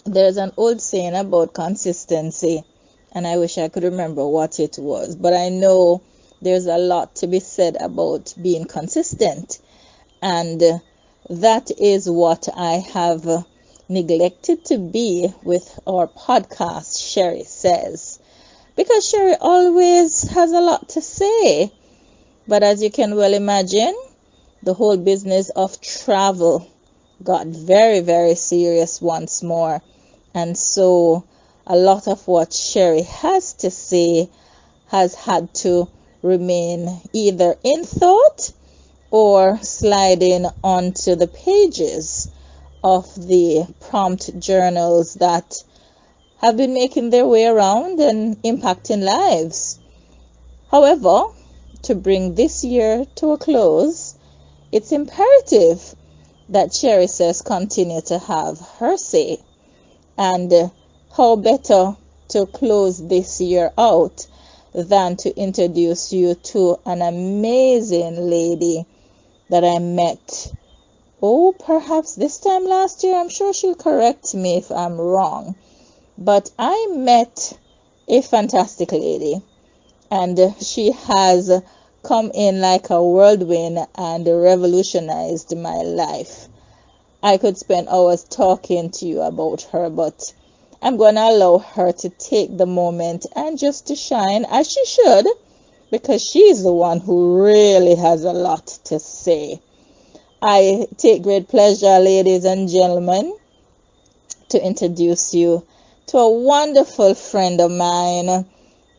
There's an old saying about consistency, and I wish I could remember what it was, but I know there's a lot to be said about being consistent, and that is what I have neglected to be with our podcast, Sheri Says, because Sheri always has a lot to say. But as you can well imagine, the whole business of travel got very, very serious once more. And so a lot of what Sheri has to say has had to remain either in thought or sliding onto the pages of the prompt journals that have been making their way around and impacting lives. However, to bring this year to a close, it's imperative that Sheri Says continue to have her say. And how better to close this year out than to introduce you to an amazing lady that I met, perhaps this time last year. I'm sure she'll correct me if I'm wrong. But I met a fantastic lady, and she has come in like a whirlwind and revolutionized my life. I could spend hours talking to you about her, but I'm going to allow her to take the moment and just to shine as she should, because she's the one who really has a lot to say. I take great pleasure, ladies and gentlemen, to introduce you to a wonderful friend of mine,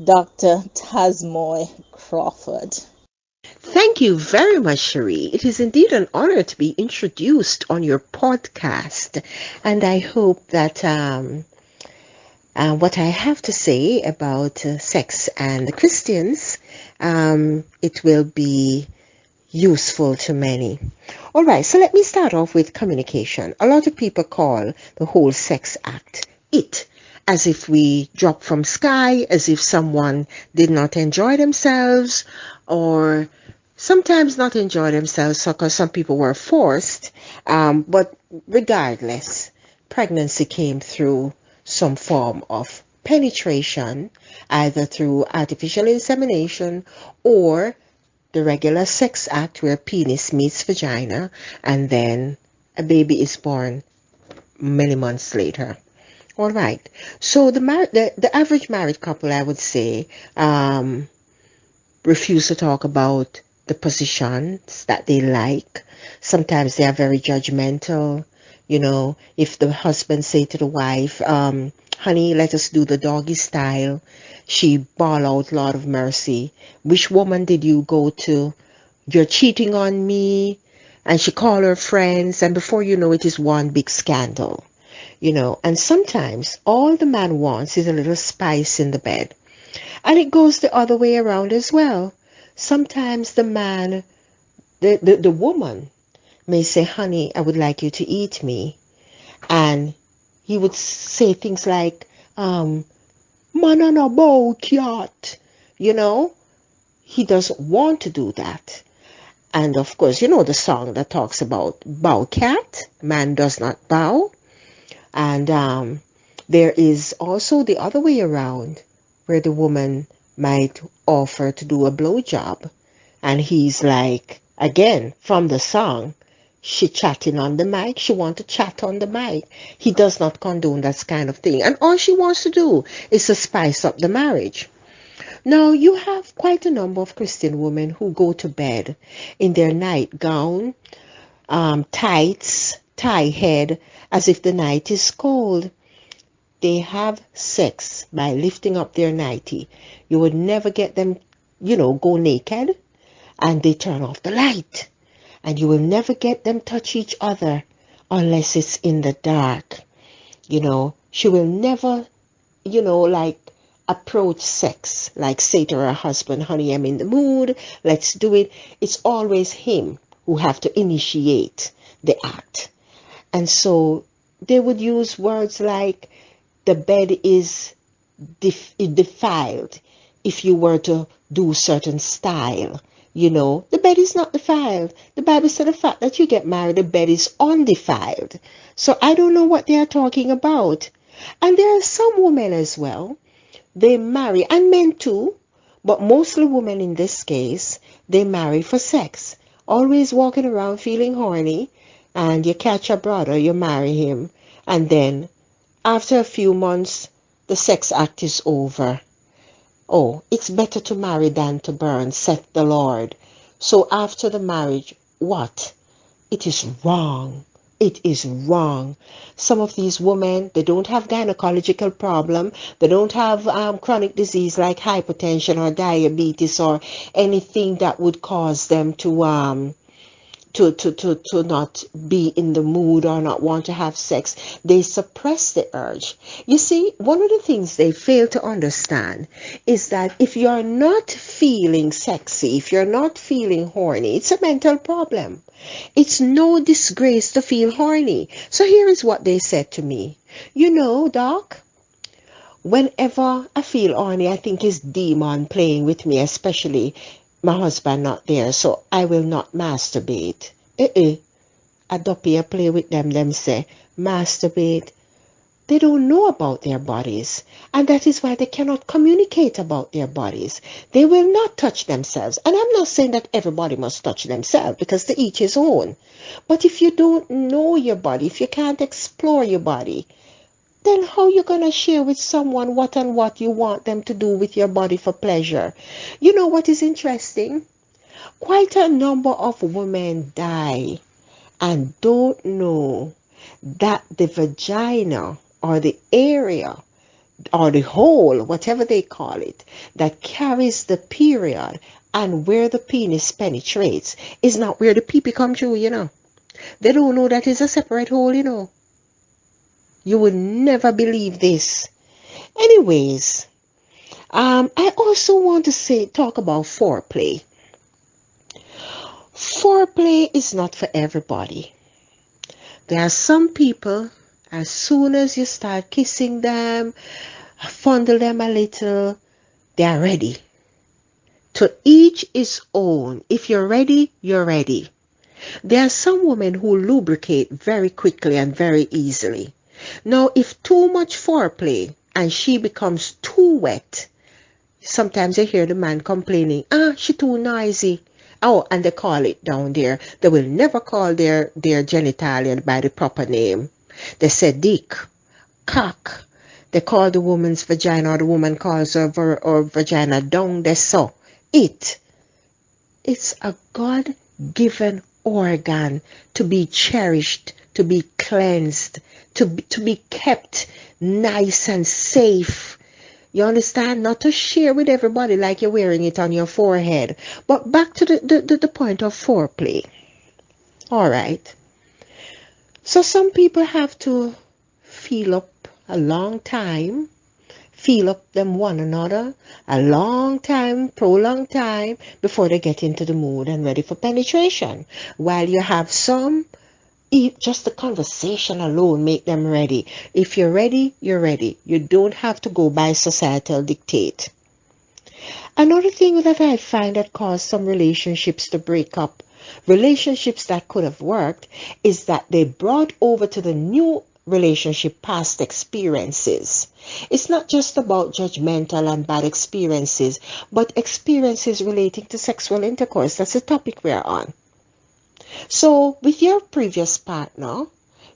Dr. Tazhmoye Crawford. Thank you very much, Sheri. It is indeed an honor to be introduced on your podcast, and I hope that what I have to say about sex and the Christians, it will be useful to many. All right, so let me start off with communication. A lot of people call the whole sex act it, as if we dropped from sky, as if someone did not enjoy themselves, or sometimes not enjoy themselves because some people were forced. But regardless, pregnancy came through some form of penetration, either through artificial insemination or the regular sex act where penis meets vagina and then a baby is born many months later. All right. So the average married couple, I would say, refuse to talk about the positions that they like. Sometimes they are very judgmental. You know, if the husband say to the wife, honey, let us do the doggy style, she bawl out, Lord of mercy, which woman did you go to? You're cheating on me. And she call her friends, and before you know it is one big scandal. You know, and sometimes all the man wants is a little spice in the bed. And it goes the other way around as well. Sometimes the man, the woman may say, honey, I would like you to eat me. And he would say things like, man on a bow cat. You know, he doesn't want to do that. And of course, you know the song that talks about bow cat, man does not bow. And there is also the other way around, where the woman might offer to do a blowjob, and he's like, again, from the song, she chatting on the mic, she want to chat on the mic. He does not condone that kind of thing, and all she wants to do is to spice up the marriage. Now, you have quite a number of Christian women who go to bed in their nightgown, tights, tie head, as if the night is cold. They have sex by lifting up their nightie. You would never get them, go naked, and they turn off the light. And you will never get them touch each other unless it's in the dark. She will never, approach sex, like say to her husband, honey, I'm in the mood, let's do it. It's always him who have to initiate the act. And so they would use words like, the bed is defiled if you were to do certain style. The bed is not defiled. The Bible said the fact that you get married, the bed is undefiled. So I don't know what they are talking about. And there are some women as well, they marry, and men too, but mostly women in this case, they marry for sex. Always walking around feeling horny, and you catch a brother, you marry him, and then after a few months, the sex act is over. Oh, it's better to marry than to burn, saith the Lord. So after the marriage, what? It is wrong. It is wrong. Some of these women, they don't have gynecological problem. They don't have chronic disease like hypertension or diabetes or anything that would cause them to not be in the mood or not want to have sex. They suppress the urge. You see, one of the things they fail to understand is that if you're not feeling sexy, if you're not feeling horny, it's a mental problem. It's no disgrace to feel horny. So here is what they said to me. You know, Doc, whenever I feel horny, I think it's demon playing with me, especially my husband not there, so I will not masturbate. I don't play with them say, masturbate. They don't know about their bodies, and that is why they cannot communicate about their bodies. They will not touch themselves. And I'm not saying that everybody must touch themselves, because to each his own. But if you don't know your body, if you can't explore your body, then how you going to share with someone what and what you want them to do with your body for pleasure? You know what is interesting? Quite a number of women die and don't know that the vagina or the area or the hole, whatever they call it, that carries the period and where the penis penetrates is not where the pee-pee come through, you know. They don't know that is a separate hole, you know. You would never believe this. Anyways, I also want to talk about foreplay. Foreplay is not for everybody. There are some people, as soon as you start kissing them, fondle them a little, they are ready. To each his own. If you're ready, you're ready. There are some women who lubricate very quickly and very easily. Now, if too much foreplay and she becomes too wet, sometimes you hear the man complaining, she too noisy. Oh, and they call it down there. They will never call their genitalia by the proper name. They say dick, cock. They call the woman's vagina, or the woman calls her vagina down there. So it's a God-given organ to be cherished, to be cleansed, to be kept nice and safe. You understand? Not to share with everybody like you're wearing it on your forehead. But back to the point of foreplay. All right. So some people have to feel up a long time, feel up them one another a long time, prolonged time, before they get into the mood and ready for penetration. While you have some, just the conversation alone make them ready. If you're ready, you're ready. You don't have to go by societal dictate. Another thing that I find that caused some relationships to break up, relationships that could have worked, is that they brought over to the new relationship past experiences. It's not just about judgmental and bad experiences, but experiences relating to sexual intercourse. That's the topic we're on. So with your previous partner,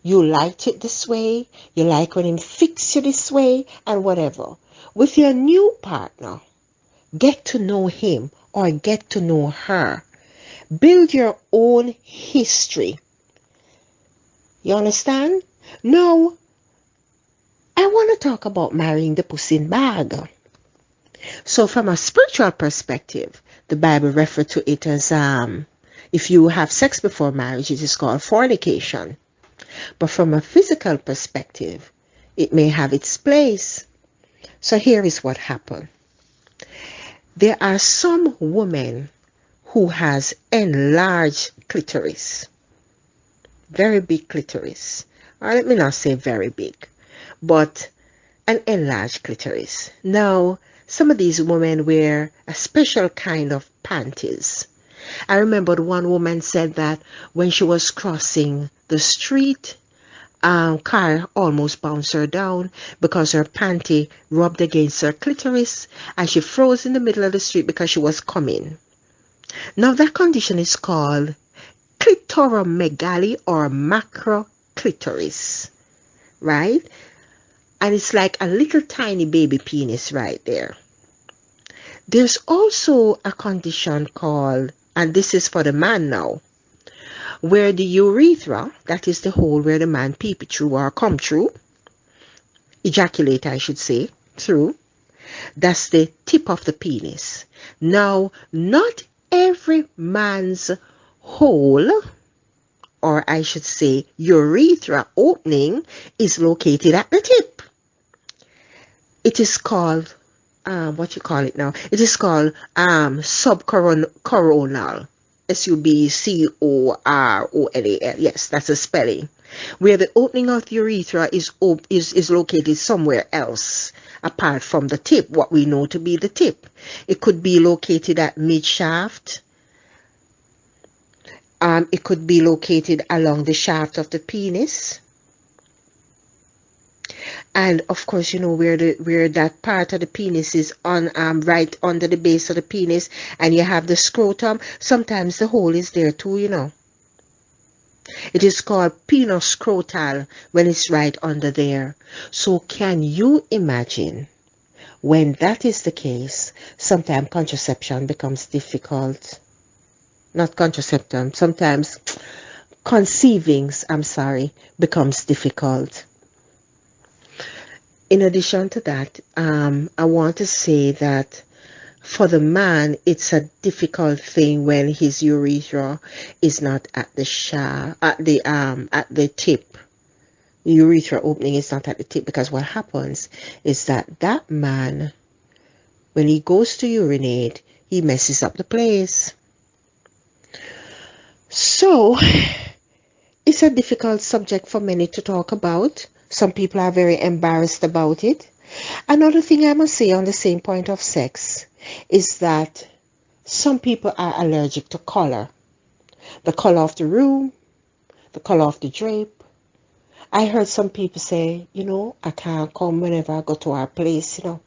you liked it this way, you like when him fix you this way, and whatever. With your new partner, get to know him or get to know her. Build your own history. You understand? Now, I want to talk about marrying the pussy in bag. So from a spiritual perspective, the Bible refers to it as if you have sex before marriage, it is called fornication. But from a physical perspective, it may have its place. So here is what happened. There are some women who has enlarged clitoris. Very big clitoris. Or let me not say very big, but an enlarged clitoris. Now, some of these women wear a special kind of panties. I remember one woman said that when she was crossing the street, car almost bounced her down because her panty rubbed against her clitoris and she froze in the middle of the street because she was coming. Now that condition is called clitoromegaly or macroclitoris, right? And it's like a little tiny baby penis right there. There's also a condition called, and this is for the man now, where the urethra, that is the hole where the man peep through or come through, ejaculate I should say, through, that's the tip of the penis. Now, not every man's hole, or I should say urethra opening, is located at the tip. It is called, what you call it now? It is called subcoronal. subcoronal. Yes, that's a spelling. Where the opening of the urethra is located somewhere else apart from the tip, what we know to be the tip. It could be located at mid-shaft. It could be located along the shaft of the penis. And of course, you know, where that part of the penis is on right under the base of the penis, and you have the scrotum. Sometimes the hole is there too, you know. It is called penoscrotal when it's right under there. So can you imagine when that is the case? Sometimes contraception becomes difficult. Not contraception. Sometimes conceiving, becomes difficult. In addition to that, I want to say that for the man, it's a difficult thing when his urethra is not at the at the tip. The urethra opening is not at the tip, because what happens is that man, when he goes to urinate, he messes up the place. So it's a difficult subject for many to talk about. Some people are very embarrassed about it. Another thing I must say on the same point of sex is that some people are allergic to color. The color of the room, the color of the drape. I heard some people say, you know, I can't come whenever I go to our place, you know.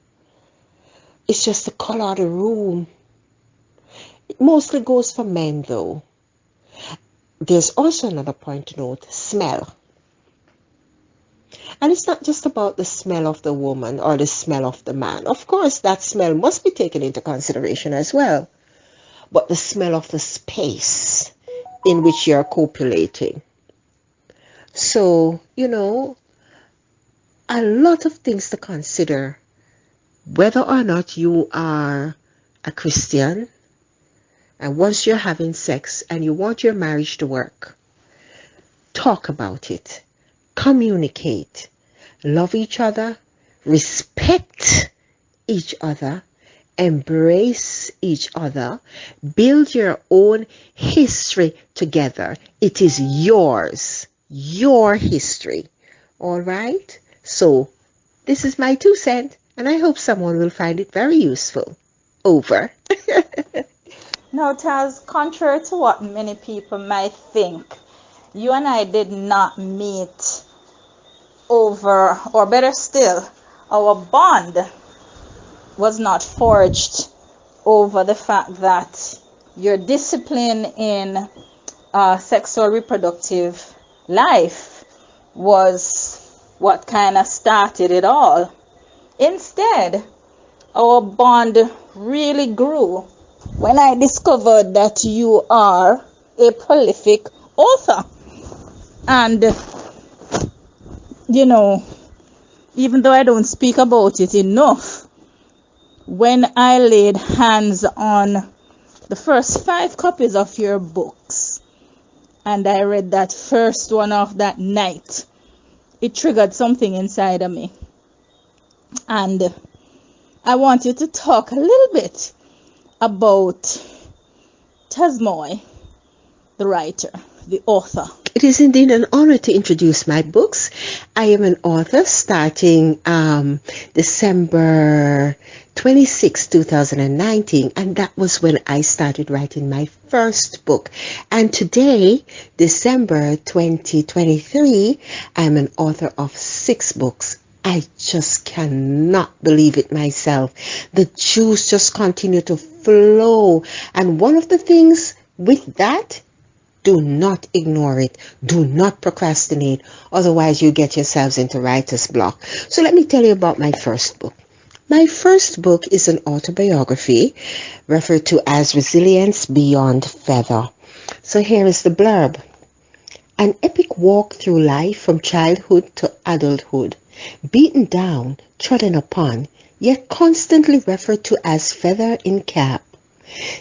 It's just the color of the room. It mostly goes for men though. There's also another point to note, smell. And it's not just about the smell of the woman or the smell of the man. Of course, that smell must be taken into consideration as well. But the smell of the space in which you're copulating. So, you know, a lot of things to consider. Whether or not you are a Christian, and once you're having sex and you want your marriage to work, talk about it. Communicate, love each other, respect each other, embrace each other, build your own history together. It is yours, your history. All right? So this is my 2 cents, and I hope someone will find it very useful. Over. Now, Taz, contrary to what many people might think, you and I did not meet over, or better still, our bond was not forged over the fact that your discipline in sexual reproductive life was what kind of started it all. Instead, our bond really grew when I discovered that you are a prolific author. And, you know, even though I don't speak about it enough, when I laid hands on the first 5 copies of your books, and I read that first one off that night, it triggered something inside of me. And I want you to talk a little bit about Tazhmoye, the writer, the author. It is indeed an honor to introduce my books. I am an author starting December 26, 2019, and that was when I started writing my first book. And today, December 2023, I'm an author of 6 books. I just cannot believe it myself. The juice just continued to flow. And one of the things with that, do not ignore it. Do not procrastinate. Otherwise, you get yourselves into writer's block. So let me tell you about my first book. My first book is an autobiography referred to as Resilience Beyond Feather. So here is the blurb. An epic walk through life from childhood to adulthood. Beaten down, trodden upon, yet constantly referred to as feather in cap.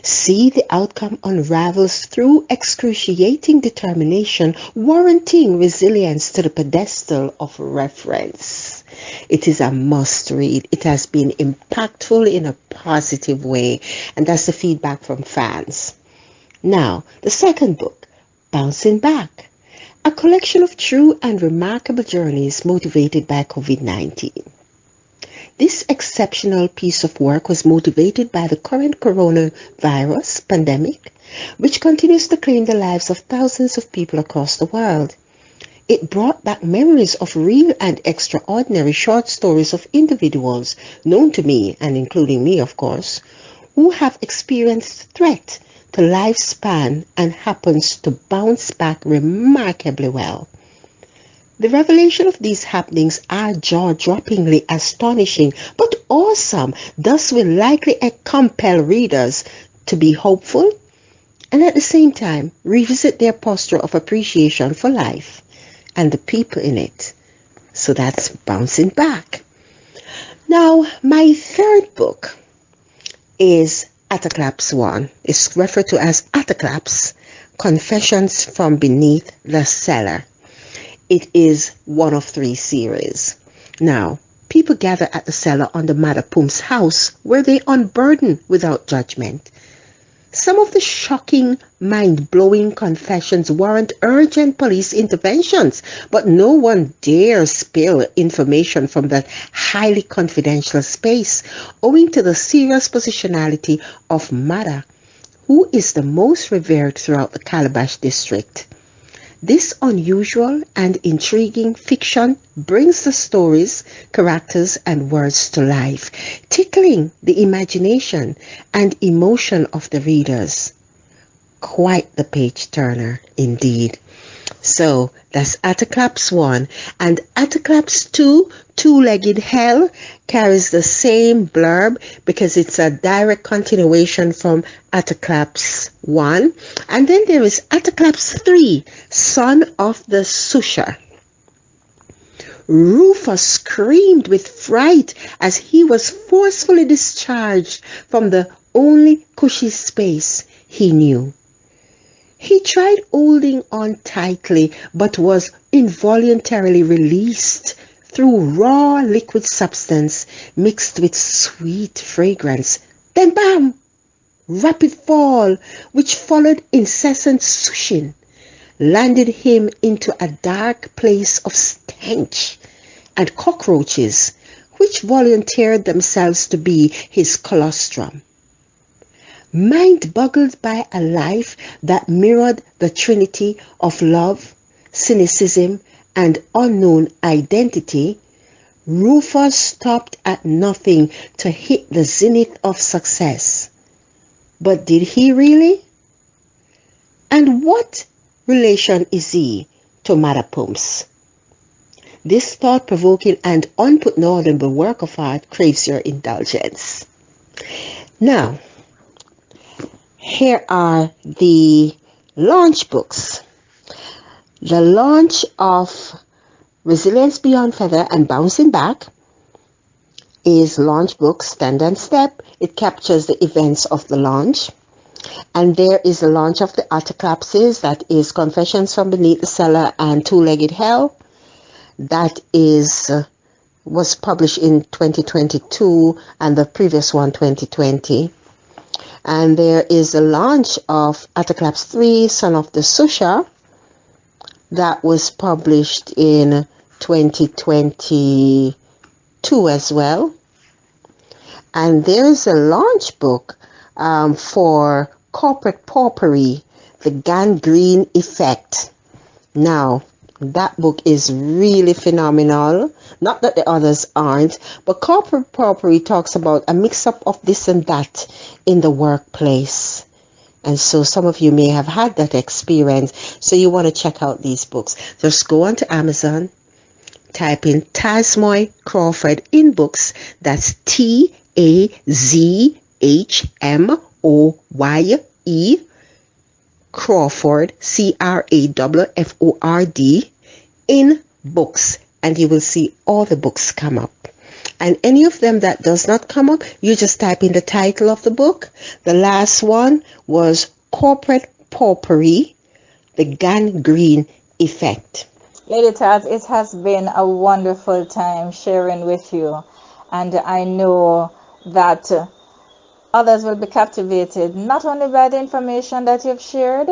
See the outcome unravels through excruciating determination, warranting resilience to the pedestal of reference. It is a must read. It has been impactful in a positive way, and that's the feedback from fans. Now, the second book, Bouncing Back. A collection of true and remarkable journeys motivated by COVID-19. This exceptional piece of work was motivated by the current coronavirus pandemic, which continues to claim the lives of thousands of people across the world. It brought back memories of real and extraordinary short stories of individuals known to me, and including me, of course, who have experienced threat to lifespan and happens to bounce back remarkably well. The revelation of these happenings are jaw-droppingly astonishing, but awesome, thus will likely compel readers to be hopeful and at the same time revisit their posture of appreciation for life and the people in it. So that's Bouncing Back. Now, my third book is Ataclaps 1. It's referred to as Ataclaps, Confessions from Beneath the Cellar. It is one of 3 series. Now, people gather at the cellar under Mother Pump's house where they unburden without judgment. Some of the shocking, mind-blowing confessions warrant urgent police interventions, but no one dares spill information from that highly confidential space, owing to the serious positionality of Mother, who is the most revered throughout the Calabash district. This unusual and intriguing fiction brings the stories, characters, and words to life, tickling the imagination and emotion of the readers. Quite the page turner indeed. So that's Ataclaps 1, and Ataclaps 2, Two-Legged Hell, carries the same blurb because it's a direct continuation from Ataclaps 1. And then there is Ataclaps 3, Son of the Susher. Rufus screamed with fright as he was forcefully discharged from the only cushy space he knew. He tried holding on tightly, but was involuntarily released through raw liquid substance mixed with sweet fragrance. Then bam! Rapid fall, which followed incessant swishing, landed him into a dark place of stench and cockroaches, which volunteered themselves to be his colostrum. Mind-boggled by a life that mirrored the trinity of love, cynicism, and unknown identity, Rufus stopped at nothing to hit the zenith of success. But did he really? And what relation is he to Mother Pumps? This thought-provoking and unputdownable work of art craves your indulgence. Now, here are the launch books. The launch of Resilience Beyond Feather and Bouncing Back is launch book Stand and Step. It captures the events of the launch. And there is the launch of the Ataclapses, that is Confessions from Beneath the Cellar and Two-Legged Hell. That was published in 2022 and the previous one 2020. And there is a launch of Ataclaps 3, Son of the Susher. that was published in 2022 as well. And there is a launch book for corporate paupery, The Gangrene Effect. Now, that book is really phenomenal. Not that the others aren't, but corporate paupery talks about a mix-up of this and that in the workplace. And so some of you may have had that experience, so you want to check out these books. Just go onto Amazon, type in Tazhmoye Crawford in books. That's Tazhmoye Crawford, Crawford, in books, and you will see all the books come up. And any of them that does not come up, you just type in the title of the book. The last one was Corporate Paupery, The Gangrene Effect. Lady Taz, it has been a wonderful time sharing with you, and I know that others will be captivated not only by the information that you've shared,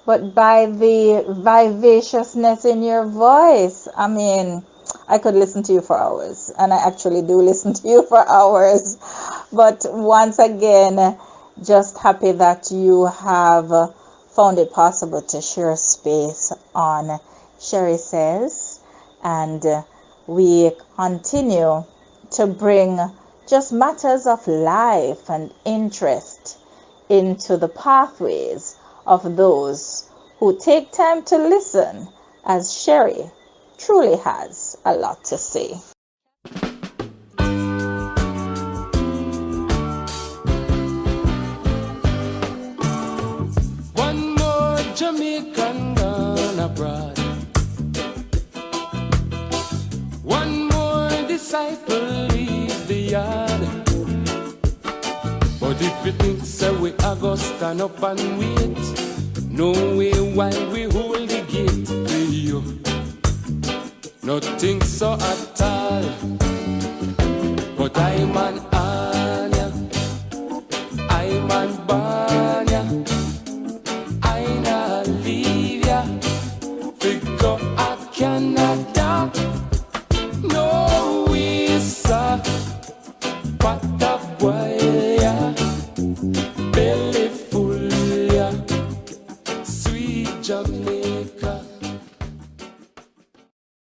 but by the vivaciousness in your voice. I mean, I could listen to you for hours, and I actually do listen to you for hours. But once again, just happy that you have found it possible to share space on Sheri Says, and we continue to bring just matters of life and interest into the pathways of those who take time to listen, as Sheri truly has a lot to say. One more Jamaican gone abroad. One more disciple leave the yard. But if you think so, we are gonna stand up and wait. No way while we hold the gate for you. Nothing so at all. But I'm an Anya, I'm an Banya, I not leave ya. Figure I Canada.